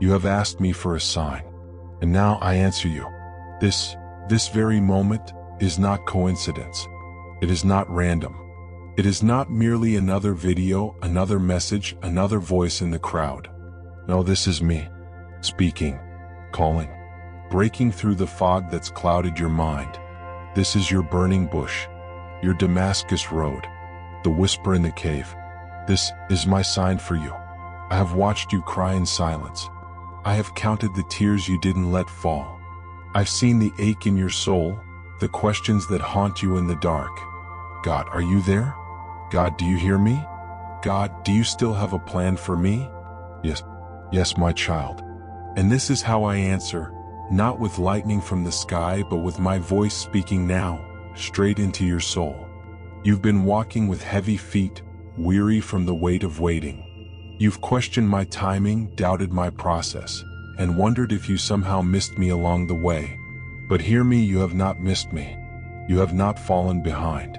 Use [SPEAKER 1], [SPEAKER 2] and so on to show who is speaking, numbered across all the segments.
[SPEAKER 1] You have asked me for a sign, and now I answer you. This very moment is not coincidence. It is not random. It is not merely another video, another message, another voice in the crowd. No, this is me, speaking, calling, breaking through the fog that's clouded your mind. This is your burning bush, your Damascus road, the whisper in the cave. This is my sign for you. I have watched you cry in silence. I have counted the tears you didn't let fall. I've seen the ache in your soul, the questions that haunt you in the dark. God, are you there? God, do you hear me? God, do you still have a plan for me? Yes, my child. And this is how I answer, not with lightning from the sky, but with my voice speaking now, straight into your soul. You've been walking with heavy feet, weary from the weight of waiting. You've questioned my timing, doubted my process, and wondered if you somehow missed me along the way. But hear me, you have not missed me. You have not fallen behind.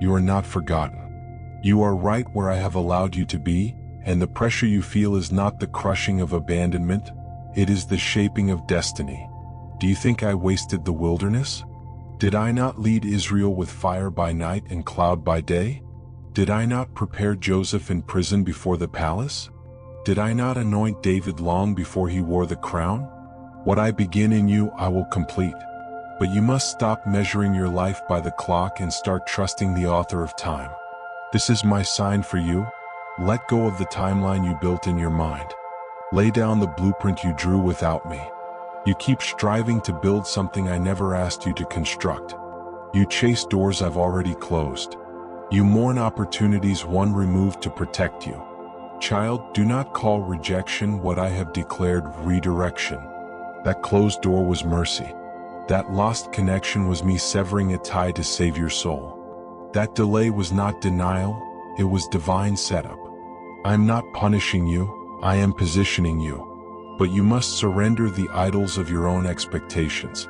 [SPEAKER 1] You are not forgotten. You are right where I have allowed you to be, and the pressure you feel is not the crushing of abandonment, it is the shaping of destiny. Do you think I wasted the wilderness? Did I not lead Israel with fire by night and cloud by day? Did I not prepare Joseph in prison before the palace? Did I not anoint David long before he wore the crown? What I begin in you, I will complete. But you must stop measuring your life by the clock and start trusting the author of time. This is my sign for you. Let go of the timeline you built in your mind. Lay down the blueprint you drew without me. You keep striving to build something I never asked you to construct. You chase doors I've already closed. You mourn opportunities one removed to protect you. Child, do not call rejection what I have declared redirection. That closed door was mercy. That lost connection was me severing a tie to save your soul. That delay was not denial, it was divine setup. I am not punishing you, I am positioning you. But you must surrender the idols of your own expectations.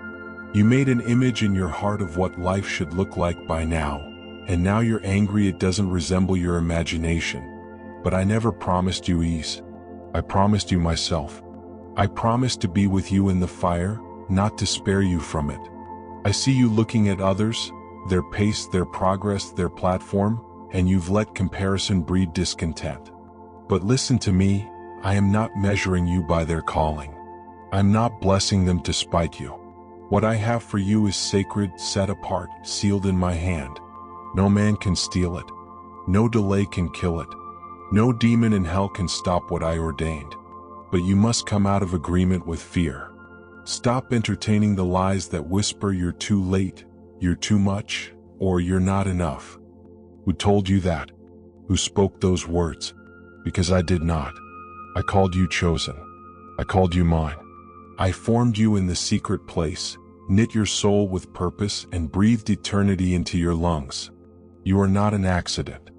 [SPEAKER 1] You made an image in your heart of what life should look like by now, and now you're angry it doesn't resemble your imagination. But I never promised you ease. I promised you myself. I promised to be with you in the fire, not to spare you from it. I see you looking at others, their pace, their progress, their platform, and you've let comparison breed discontent. But listen to me, I am not measuring you by their calling. I'm not blessing them to spite you. What I have for you is sacred, set apart, sealed in my hand. No man can steal it. No delay can kill it. No demon in hell can stop what I ordained. But you must come out of agreement with fear. Stop entertaining the lies that whisper you're too late, you're too much, or you're not enough. Who told you that? Who spoke those words? Because I did not. I called you chosen. I called you mine. I formed you in the secret place, knit your soul with purpose, and breathed eternity into your lungs. You are not an accident.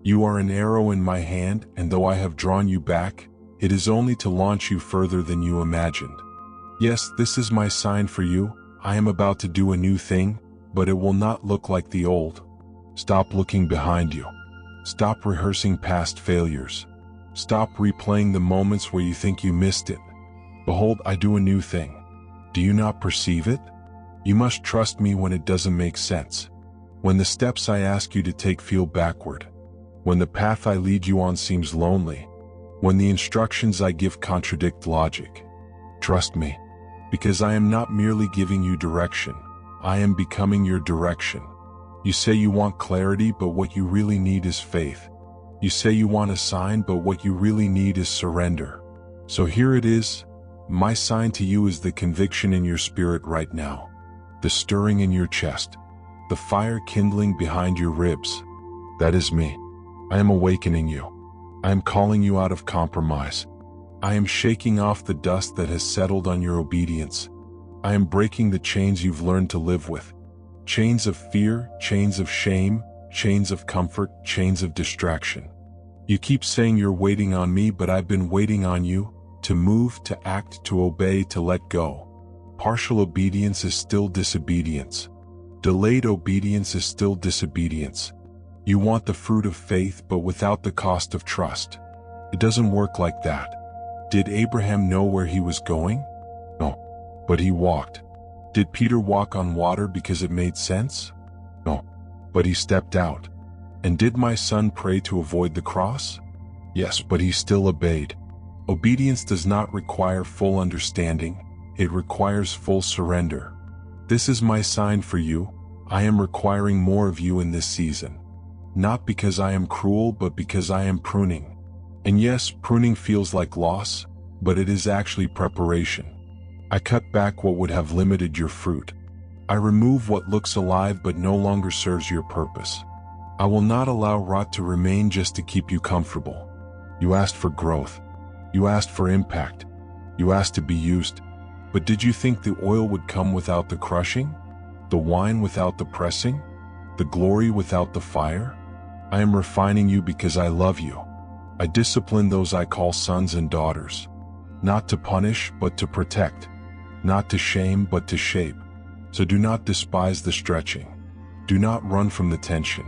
[SPEAKER 1] You are an arrow in my hand, and though I have drawn you back, it is only to launch you further than you imagined. Yes, this is my sign for you. I am about to do a new thing, but it will not look like the old. Stop looking behind you. Stop rehearsing past failures. Stop replaying the moments where you think you missed it. Behold, I do a new thing. Do you not perceive it? You must trust me when it doesn't make sense. When the steps I ask you to take feel backward. When the path I lead you on seems lonely. When the instructions I give contradict logic. Trust me, because I am not merely giving you direction. I am becoming your direction. You say you want clarity, but what you really need is faith. You say you want a sign, but what you really need is surrender. So here it is. My sign to you is the conviction in your spirit right now. The stirring in your chest. The fire kindling behind your ribs. That is me. I am awakening you. I am calling you out of compromise. I am shaking off the dust that has settled on your obedience. I am breaking the chains you've learned to live with. Chains of fear, chains of shame, chains of comfort, chains of distraction. You keep saying you're waiting on me, but I've been waiting on you, to move, to act, to obey, to let go. Partial obedience is still disobedience. Delayed obedience is still disobedience. You want the fruit of faith, but without the cost of trust. It doesn't work like that. Did Abraham know where he was going? No, but he walked. Did Peter walk on water because it made sense? No, but he stepped out. And did my son pray to avoid the cross? Yes, but he still obeyed. Obedience does not require full understanding, it requires full surrender. This is my sign for you. I am requiring more of you in this season. Not because I am cruel, but because I am pruning. And yes, pruning feels like loss, but it is actually preparation. I cut back what would have limited your fruit. I remove what looks alive but no longer serves your purpose. I will not allow rot to remain just to keep you comfortable. You asked for growth. You asked for impact. You asked to be used. But did you think the oil would come without the crushing? The wine without the pressing? The glory without the fire? I am refining you because I love you. I discipline those I call sons and daughters. Not to punish, but to protect. Not to shame, but to shape. So do not despise the stretching. Do not run from the tension.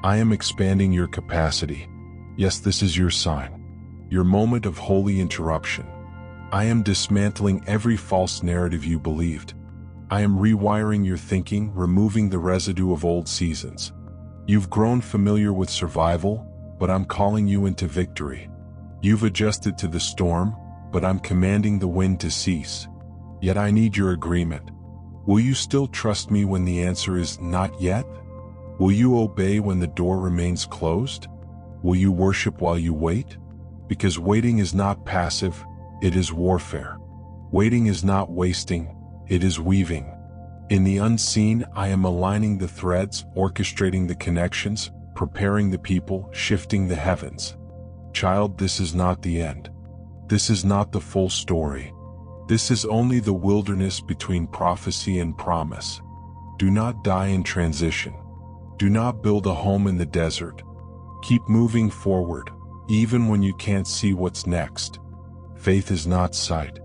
[SPEAKER 1] I am expanding your capacity. Yes, this is your sign. Your moment of holy interruption. I am dismantling every false narrative you believed. I am rewiring your thinking, removing the residue of old seasons. You've grown familiar with survival, but I'm calling you into victory. You've adjusted to the storm, but I'm commanding the wind to cease. Yet I need your agreement. Will you still trust me when the answer is not yet? Will you obey when the door remains closed? Will you worship while you wait? Because waiting is not passive, it is warfare. Waiting is not wasting, it is weaving. In the unseen, I am aligning the threads, orchestrating the connections, preparing the people, shifting the heavens. Child, this is not the end. This is not the full story. This is only the wilderness between prophecy and promise. Do not die in transition. Do not build a home in the desert. Keep moving forward, even when you can't see what's next. Faith is not sight.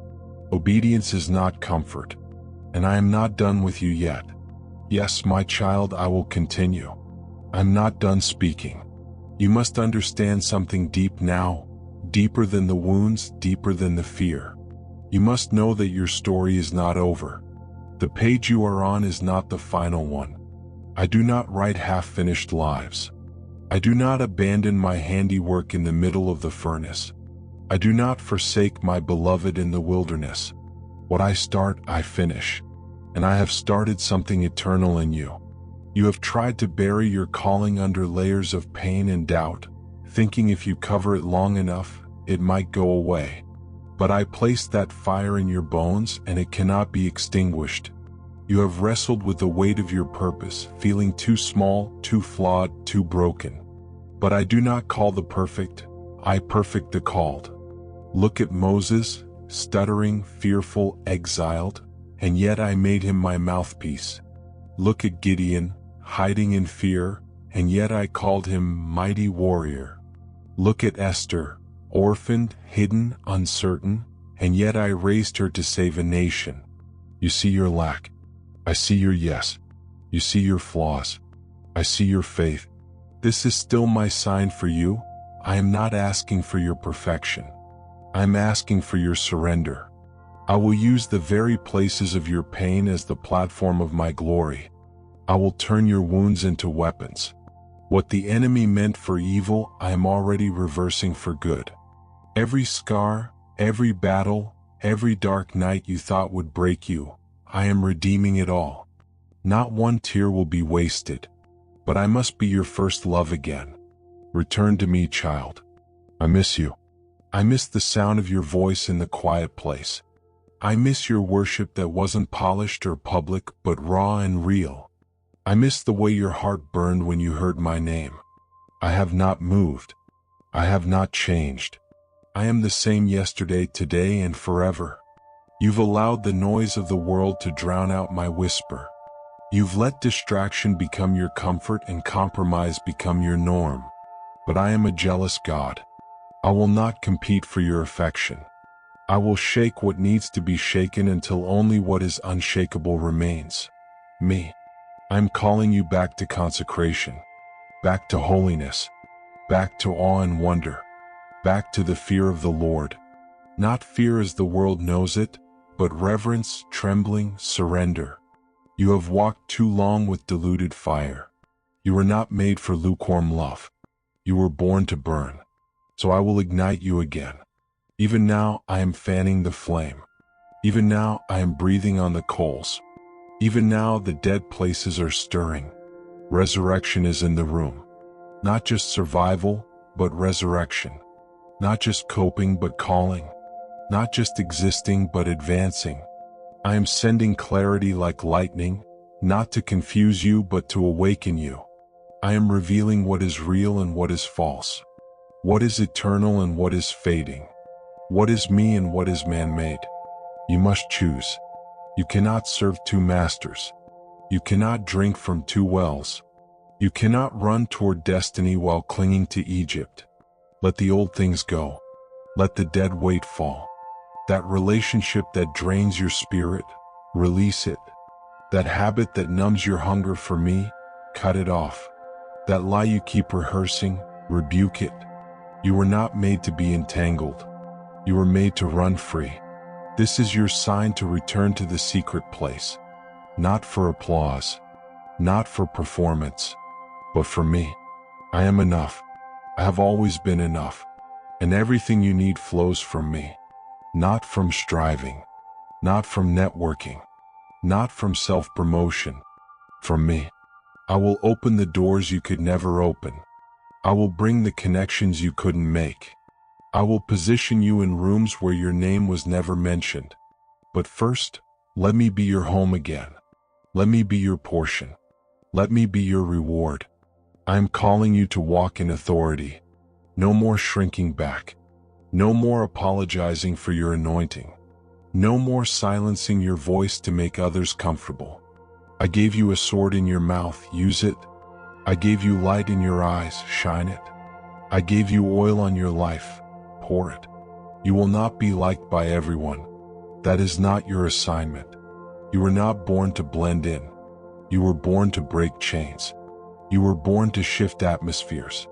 [SPEAKER 1] Obedience is not comfort. And I am not done with you yet. Yes, my child, I will continue. I'm not done speaking. You must understand something deep now, deeper than the wounds, deeper than the fear. You must know that your story is not over. The page you are on is not the final one. I do not write half-finished lives. I do not abandon my handiwork in the middle of the furnace. I do not forsake my beloved in the wilderness. What I start, I finish. And I have started something eternal in you. You have tried to bury your calling under layers of pain and doubt, thinking if you cover it long enough, it might go away. But I placed that fire in your bones and it cannot be extinguished. You have wrestled with the weight of your purpose, feeling too small, too flawed, too broken. But I do not call the perfect, I perfect the called. Look at Moses, stuttering, fearful, exiled, and yet I made him my mouthpiece. Look at Gideon, hiding in fear, and yet I called him mighty warrior. Look at Esther, orphaned, hidden, uncertain, and yet I raised her to save a nation. You see your lack. I see your yes. You see your flaws. I see your faith. This is still my sign for you. I am not asking for your perfection. I am asking for your surrender. I will use the very places of your pain as the platform of my glory. I will turn your wounds into weapons. What the enemy meant for evil, I am already reversing for good. Every scar, every battle, every dark night you thought would break you, I am redeeming it all. Not one tear will be wasted. But I must be your first love again. Return to me, child. I miss you. I miss the sound of your voice in the quiet place. I miss your worship that wasn't polished or public, but raw and real. I miss the way your heart burned when you heard my name. I have not moved. I have not changed. I am the same yesterday, today, and forever. You've allowed the noise of the world to drown out my whisper. You've let distraction become your comfort and compromise become your norm. But I am a jealous God. I will not compete for your affection. I will shake what needs to be shaken until only what is unshakable remains. Me. I'm calling you back to consecration, back to holiness, back to awe and wonder, back to the fear of the Lord. Not fear as the world knows it, but reverence, trembling, surrender. You have walked too long with diluted fire. You were not made for lukewarm love. You were born to burn. So I will ignite you again. Even now I am fanning the flame. Even now I am breathing on the coals. Even now the dead places are stirring. Resurrection is in the room. Not just survival, but resurrection. Not just coping, but calling. Not just existing, but advancing. I am sending clarity like lightning, not to confuse you, but to awaken you. I am revealing what is real and what is false. What is eternal and what is fading. What is me and what is man-made. You must choose. You cannot serve two masters. You cannot drink from two wells. You cannot run toward destiny while clinging to Egypt. Let the old things go. Let the dead weight fall. That relationship that drains your spirit, release it. That habit that numbs your hunger for me, cut it off. That lie you keep rehearsing, rebuke it. You were not made to be entangled. You were made to run free. This is your sign to return to the secret place. Not for applause, not for performance, but for me. I am enough. I have always been enough. And everything you need flows from me. Not from striving, not from networking, not from self-promotion. From me. I will open the doors you could never open. I will bring the connections you couldn't make. I will position you in rooms where your name was never mentioned. But first, let me be your home again. Let me be your portion. Let me be your reward. I am calling you to walk in authority. No more shrinking back. No more apologizing for your anointing. No more silencing your voice to make others comfortable. I gave you a sword in your mouth, use it. I gave you light in your eyes, shine it. I gave you oil on your life, pour it. You will not be liked by everyone. That is not your assignment. You were not born to blend in. You were born to break chains. You were born to shift atmospheres.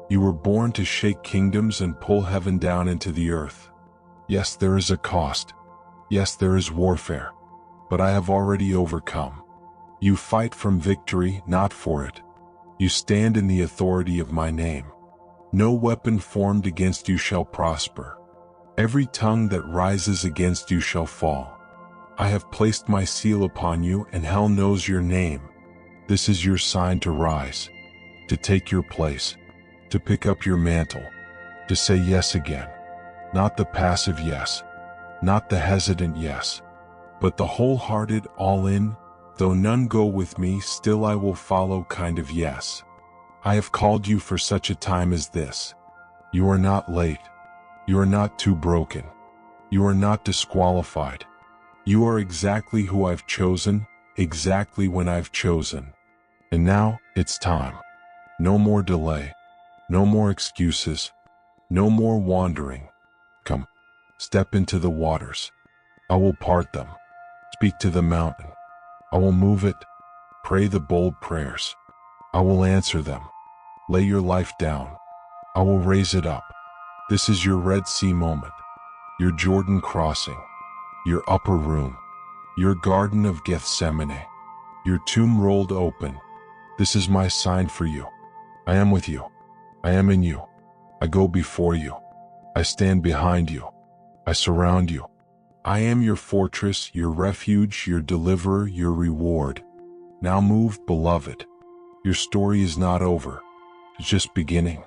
[SPEAKER 1] You were born to shake kingdoms and pull heaven down into the earth. Yes, there is a cost. Yes, there is warfare. But I have already overcome. You fight from victory, not for it. You stand in the authority of my name. No weapon formed against you shall prosper. Every tongue that rises against you shall fall. I have placed my seal upon you, and hell knows your name. This is your sign to rise, to take your place, to pick up your mantle, to say yes again. Not the passive yes, not the hesitant yes, but the wholehearted all in, though none go with me, still I will follow kind of yes. I have called you for such a time as this. You are not late. You are not too broken. You are not disqualified. You are exactly who I've chosen, exactly when I've chosen. And now, it's time. No more delay. No more excuses. No more wandering. Come, step into the waters. I will part them. Speak to the mountain. I will move it. Pray the bold prayers. I will answer them. Lay your life down. I will raise it up. This is your Red Sea moment, your Jordan crossing, your upper room, your Garden of Gethsemane, your tomb rolled open. This is my sign for you. I am with you. I am in you. I go before you. I stand behind you. I surround you. I am your fortress, your refuge, your deliverer, your reward. Now move, beloved. Your story is not over. It's just beginning.